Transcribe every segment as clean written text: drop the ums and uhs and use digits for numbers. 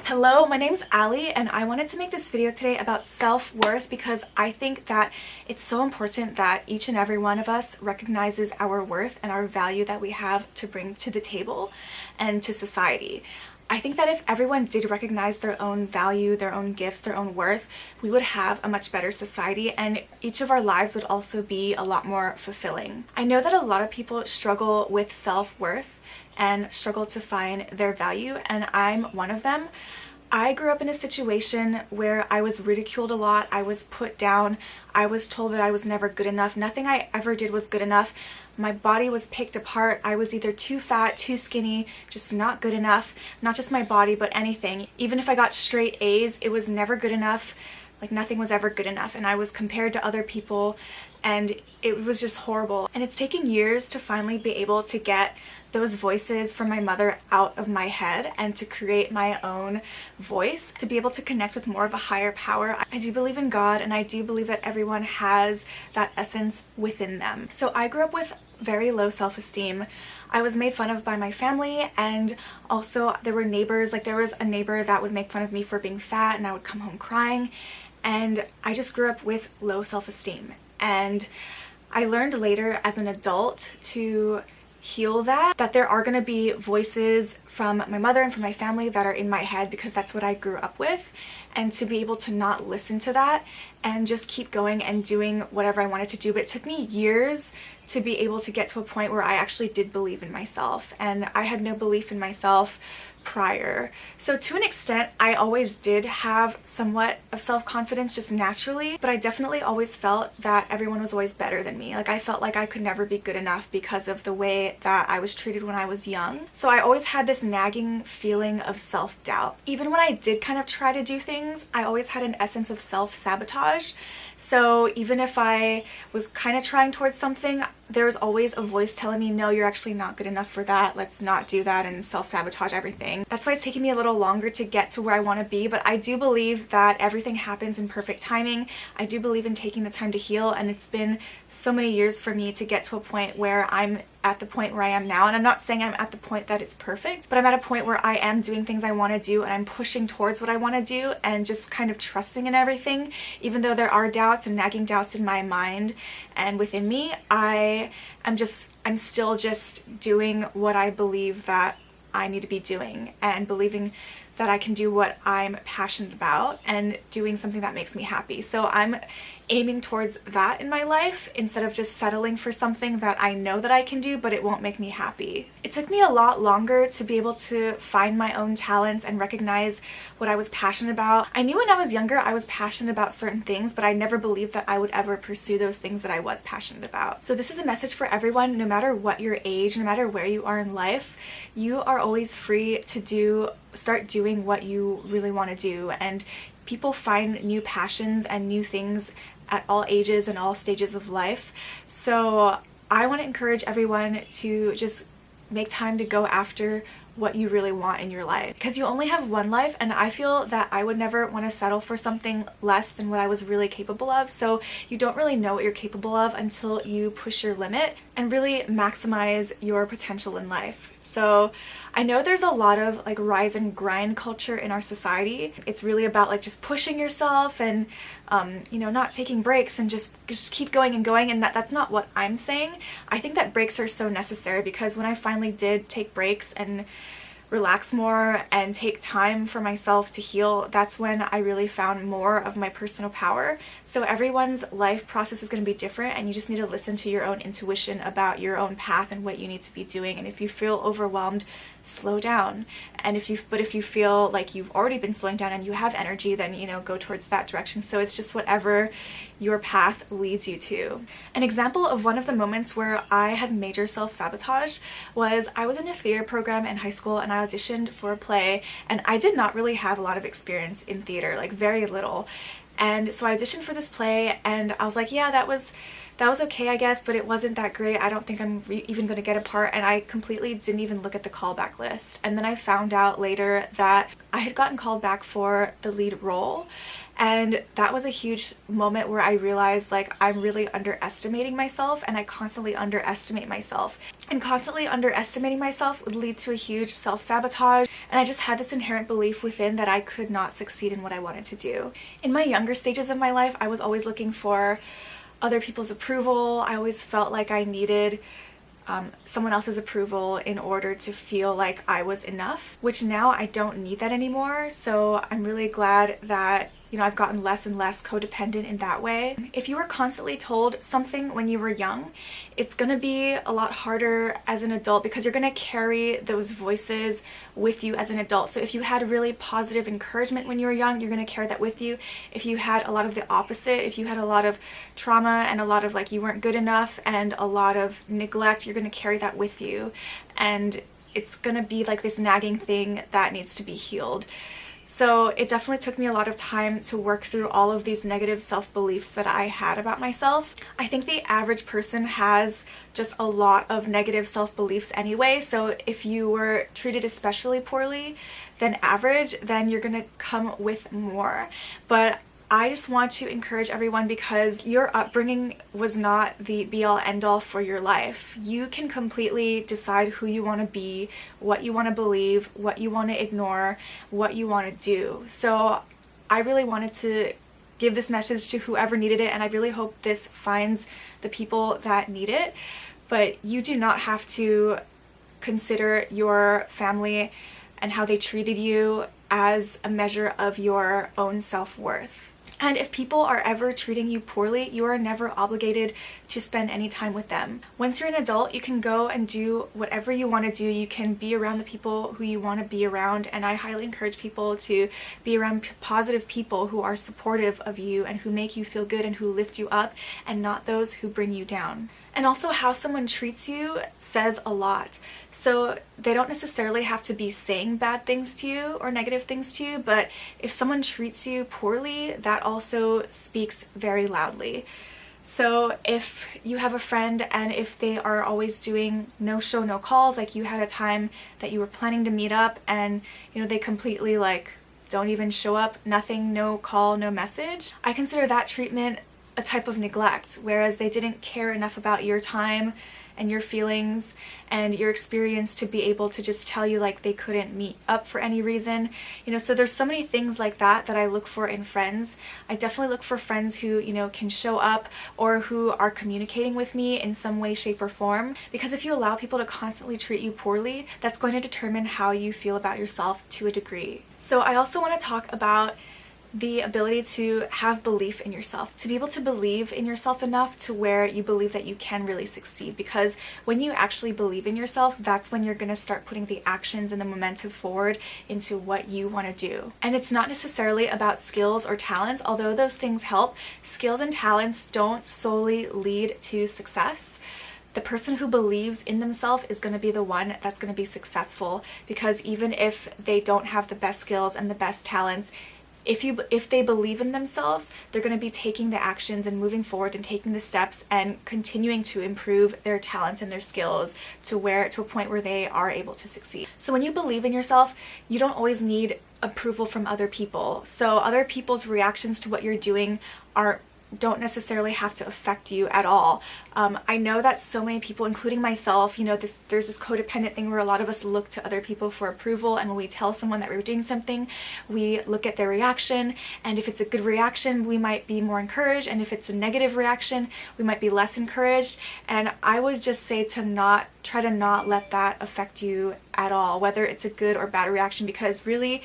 Hello, my name's Allie and I wanted to make this video today about self-worth because I think that it's so important that each and every one of us recognizes our worth and our value that we have to bring to the table and to society. I think that if everyone did recognize their own value, their own gifts, their own worth, we would have a much better society and each of our lives would also be a lot more fulfilling. I know that a lot of people struggle with self-worth and struggle to find their value, and I'm one of them. I grew up in a situation where I was ridiculed a lot, I was put down, I was told that I was never good enough, nothing I ever did was good enough. My body was picked apart, I was either too fat, too skinny, just not good enough. Not just my body, but anything. Even if I got straight A's, it was never good enough. Like nothing was ever good enough, and I was compared to other people and it was just horrible. And it's taken years to finally be able to get those voices from my mother out of my head and to create my own voice, to be able to connect with more of a higher power. I do believe in God and I do believe that everyone has that essence within them. So I grew up with very low self-esteem. I was made fun of by my family, and also there were neighbors. Like there was a neighbor that would make fun of me for being fat and I would come home crying, and I just grew up with low self-esteem. And I learned later as an adult to heal that there are going to be voices from my mother and from my family that are in my head because that's what I grew up with, and to be able to not listen to that and just keep going and doing whatever I wanted to do. But it took me years to be able to get to a point where I actually did believe in myself, and I had no belief in myself prior. So to an extent I always did have somewhat of self-confidence just naturally, but I definitely always felt that everyone was always better than me. Like I felt like I could never be good enough because of the way that I was treated when I was young. So I always had this nagging feeling of self-doubt. Even when I did kind of try to do things, I always had an essence of self-sabotage. So even if I was kind of trying towards something, there was always a voice telling me, no, you're actually not good enough for that, let's not do that, and self-sabotage everything. That's why it's taken me a little longer to get to where I want to be, but I do believe that everything happens in perfect timing. I do believe in taking the time to heal, and it's been so many years for me to get to a point where I'm at the point where I am now. And I'm not saying I'm at the point that it's perfect, but I'm at a point where I am doing things I want to do and I'm pushing towards what I want to do and just kind of trusting in everything. Even though there are doubts and nagging doubts in my mind and within me, I'm still just doing what I believe that I need to be doing, and believing that I can do what I'm passionate about and doing something that makes me happy. So I'm aiming towards that in my life instead of just settling for something that I know that I can do but it won't make me happy. It took me a lot longer to be able to find my own talents and recognize what I was passionate about. I knew when I was younger I was passionate about certain things, but I never believed that I would ever pursue those things that I was passionate about. So this is a message for everyone, no matter what your age, no matter where you are in life, you are always free to start doing what you really want to do. And people find new passions and new things at all ages and all stages of life. So I want to encourage everyone to just make time to go after what you really want in your life, because you only have one life, and I feel that I would never want to settle for something less than what I was really capable of. So you don't really know what you're capable of until you push your limit and really maximize your potential in life. So I know there's a lot of like rise and grind culture in our society. It's really about like just pushing yourself and you know, not taking breaks and just keep going and going, and that's not what I'm saying. I think that breaks are so necessary, because when I finally did take breaks and relax more and take time for myself to heal, that's when I really found more of my personal power. So everyone's life process is going to be different, and you just need to listen to your own intuition about your own path and what you need to be doing. And if you feel overwhelmed, slow down. And if you feel like you've already been slowing down and you have energy, then, you know, go towards that direction. So it's just whatever your path leads you to. An example of one of the moments where I had major self-sabotage was I was in a theater program in high school and I auditioned for a play, and I did not really have a lot of experience in theater, like very little. And so I auditioned for this play and I was like, yeah, that was that was okay, I guess, but it wasn't that great. I don't think I'm even going to get a part, and I completely didn't even look at the callback list. And then I found out later that I had gotten called back for the lead role, and that was a huge moment where I realized like I'm really underestimating myself, and I constantly underestimate myself. And constantly underestimating myself would lead to a huge self-sabotage, and I just had this inherent belief within that I could not succeed in what I wanted to do. In my younger stages of my life, I was always looking for other people's approval. I always felt like I needed someone else's approval in order to feel like I was enough, which now I don't need that anymore. So I'm really glad that, you know, I've gotten less and less codependent in that way. If you were constantly told something when you were young, it's gonna be a lot harder as an adult because you're gonna carry those voices with you as an adult. So if you had really positive encouragement when you were young, you're gonna carry that with you. If you had a lot of the opposite, if you had a lot of trauma and a lot of like you weren't good enough and a lot of neglect, you're gonna carry that with you. And it's gonna be like this nagging thing that needs to be healed. So it definitely took me a lot of time to work through all of these negative self-beliefs that I had about myself. I think the average person has just a lot of negative self-beliefs anyway, so if you were treated especially poorly than average, then you're gonna come with more. But I just want to encourage everyone, because your upbringing was not the be-all end-all for your life. You can completely decide who you want to be, what you want to believe, what you want to ignore, what you want to do. So I really wanted to give this message to whoever needed it, and I really hope this finds the people that need it. But you do not have to consider your family and how they treated you as a measure of your own self-worth. And if people are ever treating you poorly, you are never obligated to spend any time with them. Once you're an adult, you can go and do whatever you want to do. You can be around the people who you want to be around, and I highly encourage people to be around positive people who are supportive of you and who make you feel good and who lift you up, and not those who bring you down. And also, how someone treats you says a lot. So they don't necessarily have to be saying bad things to you or negative things to you, but if someone treats you poorly, that also speaks very loudly. So if you have a friend and if they are always doing no show, no calls, like you had a time that you were planning to meet up and, you know, they completely like don't even show up, nothing, no call, no message, I consider that treatment a type of neglect, whereas they didn't care enough about your time and your feelings and your experience to be able to just tell you like they couldn't meet up for any reason. You know, so there's so many things like that that I look for in friends. I definitely look for friends who, you know, can show up or who are communicating with me in some way, shape, or form, because if you allow people to constantly treat you poorly, that's going to determine how you feel about yourself to a degree. So I also want to talk about the ability to have belief in yourself, to be able to believe in yourself enough to where you believe that you can really succeed. Because when you actually believe in yourself, that's when you're going to start putting the actions and the momentum forward into what you want to do. And it's not necessarily about skills or talents, although those things help. Skills and talents don't solely lead to success. The person who believes in themselves is going to be the one that's going to be successful, because even if they don't have the best skills and the best talents, if they believe in themselves, they're going to be taking the actions and moving forward and taking the steps and continuing to improve their talents and their skills to a point where they are able to succeed. So when you believe in yourself, you don't always need approval from other people. So other people's reactions to what you're doing don't necessarily have to affect you at all. I know that so many people, including myself, you know, there's this codependent thing where a lot of us look to other people for approval, and when we tell someone that we're doing something, we look at their reaction, and if it's a good reaction, we might be more encouraged, and if it's a negative reaction, we might be less encouraged. And I would just say to try to not let that affect you at all, whether it's a good or bad reaction, because really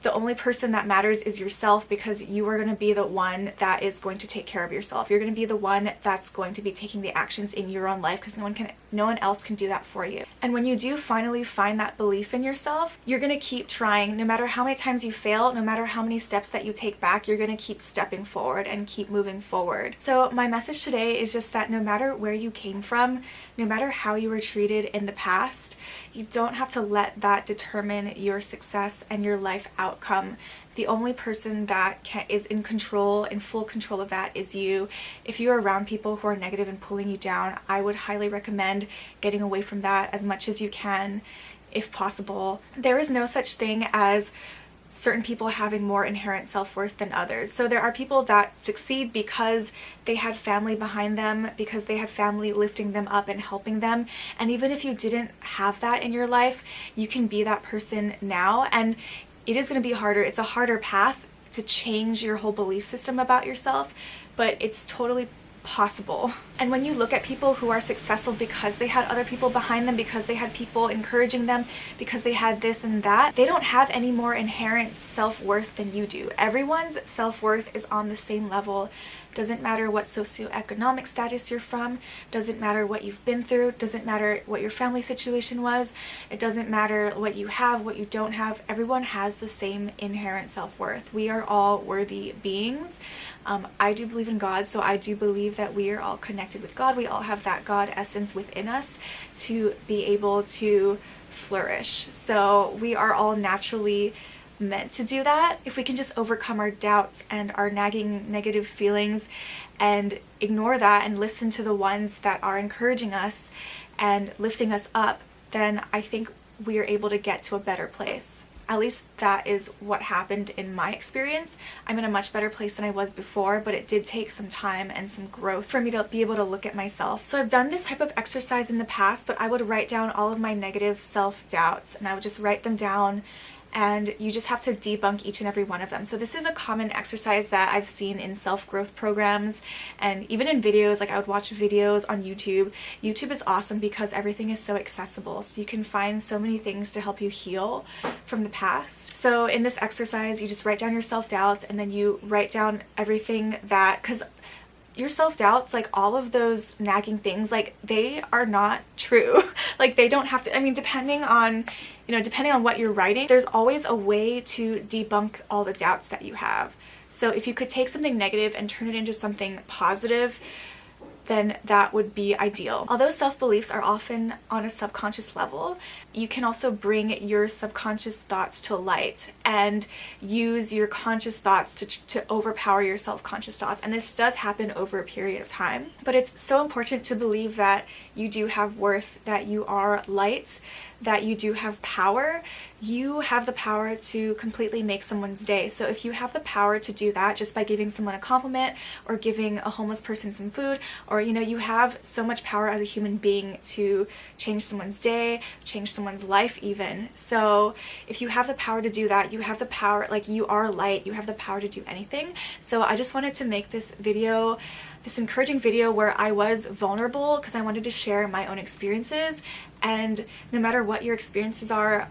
the only person that matters is yourself, because you are going to be the one that is going to take care of yourself. You're going to be the one that's going to be taking the actions in your own life, because no one can No one else can do that for you. And when you do finally find that belief in yourself, you're going to keep trying. No matter how many times you fail, no matter how many steps that you take back, you're going to keep stepping forward and keep moving forward. So my message today is just that no matter where you came from, no matter how you were treated in the past, you don't have to let that determine your success and your life outcome. The only person that is in control, in full control of that, is you. If you're around people who are negative and pulling you down, I would highly recommend getting away from that as much as you can, if possible. There is no such thing as certain people having more inherent self-worth than others. So there are people that succeed because they had family behind them, because they had family lifting them up and helping them. And even if you didn't have that in your life, you can be that person now. And it is going to be harder. It's a harder path to change your whole belief system about yourself, but it's totally possible. And when you look at people who are successful because they had other people behind them, because they had people encouraging them, because they had this and that, they don't have any more inherent self-worth than you do. Everyone's self-worth is on the same level. Doesn't matter what socioeconomic status you're from, doesn't matter what you've been through, doesn't matter what your family situation was, it doesn't matter what you have, what you don't have. Everyone has the same inherent self-worth. We are all worthy beings. I do believe in God, so I do believe that we are all connected with God. We all have that God essence within us to be able to flourish. So we are all naturally meant to do that. If we can just overcome our doubts and our nagging negative feelings and ignore that and listen to the ones that are encouraging us and lifting us up, then I think we are able to get to a better place. At least that is what happened in my experience. I'm in a much better place than I was before, but it did take some time and some growth for me to be able to look at myself. So I've done this type of exercise in the past, but I would write down all of my negative self-doubts, and I would just write them down, and you just have to debunk each and every one of them. So this is a common exercise that I've seen in self-growth programs and even in videos. Like I would watch videos on YouTube. YouTube is awesome because everything is so accessible, so you can find so many things to help you heal from the past. So in this exercise, you just write down your self-doubts, and then you write down everything that, because your self-doubts, like all of those nagging things, like they are not true. Like they don't have to, I mean, depending on what you're writing, there's always a way to debunk all the doubts that you have. So if you could take something negative and turn it into something positive, then that would be ideal. Although self-beliefs are often on a subconscious level, you can also bring your subconscious thoughts to light and use your conscious thoughts to overpower your self-conscious thoughts. And this does happen over a period of time. But it's so important to believe that you do have worth, that you are light, that you do have power. You have the power to completely make someone's day. So if you have the power to do that just by giving someone a compliment or giving a homeless person some food, or you have so much power as a human being to change someone's day, change someone's life even. So if you have the power to do that, you have the power, like you are light, you have the power to do anything. So I just wanted to make this video, this encouraging video where I was vulnerable because I wanted to share my own experiences. And no matter what your experiences are,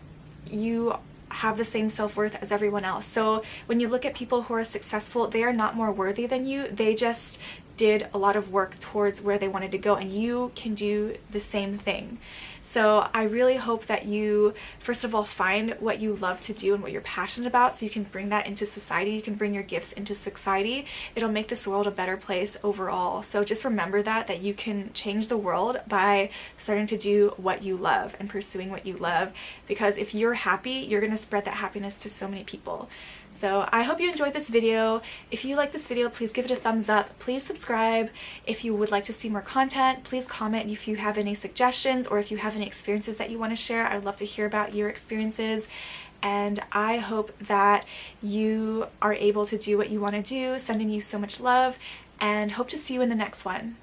you have the same self-worth as everyone else. So when you look at people who are successful, they are not more worthy than you. They just did a lot of work towards where they wanted to go, and you can do the same thing. So I really hope that you, first of all, find what you love to do and what you're passionate about so you can bring that into society. You can bring your gifts into society. It'll make this world a better place overall. So just remember that you can change the world by starting to do what you love and pursuing what you love, because if you're happy, you're going to spread that happiness to so many people. So I hope you enjoyed this video. If you like this video, please give it a thumbs up. Please subscribe. If you would like to see more content, please comment if you have any suggestions or if you have any experiences that you want to share. I would love to hear about your experiences. And I hope that you are able to do what you want to do. Sending you so much love, and hope to see you in the next one.